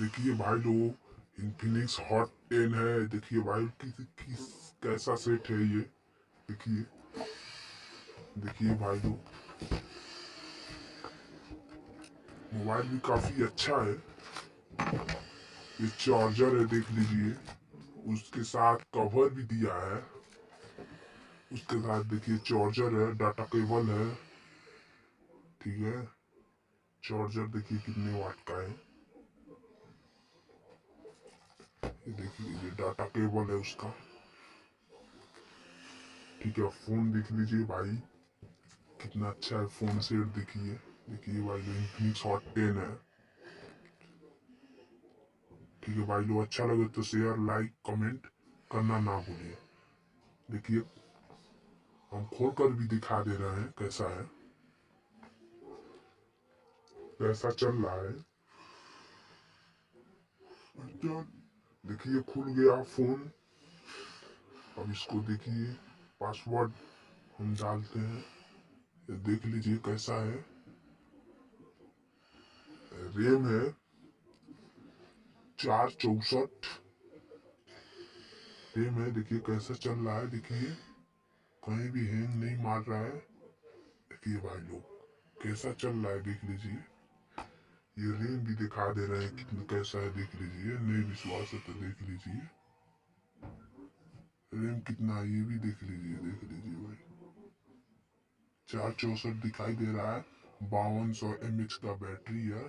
देखिए भाई लोग इन्फिनिक्स हॉट 10 है। देखिए भाई कैसा सेट है ये। देखिए देखिए भाई लोग मोबाइल भी काफी अच्छा है। ये चार्जर है देख लीजिए, उसके साथ कवर भी दिया है। उसके साथ देखिए चार्जर है, डाटा केबल है। ठीक है, चार्जर देखिए कितने वाट का है। ये देख लीजिए डाटा केबल है उसका। ठीक है, फोन देख लीजिए भाई कितना अच्छा है फोन सेट। देखिए देखिए भाई लोग इन्फिनिक्स हॉट 10 है। ठीक है भाई लोग, अच्छा लगे तो शेयर लाइक कमेंट करना ना भूलिए। देखिए हम खोल कर भी दिखा दे रहे हैं कैसा है, कैसा चल रहा है। अच्छा, देखिए खुल गया फोन। अब इसको देखिए पासवर्ड हम डालते हैं। ये देख लीजिए कैसा है। रैम है 464 रैम है। देखिए कैसा चल रहा है। देखिए कहीं भी हैंग नहीं मार रहा है। देखिए भाई लोग कैसा चल रहा है देख लीजिए। ये रैम भी दिखा दे रहे हैं कितना कैसा है देख लीजिए। नहीं विश्वास है तो देख लीजिए रैम कितना है, ये भी देख लीजिए भाई 464 दिखाई दे रहा है। 5200 mAh का बैटरी है।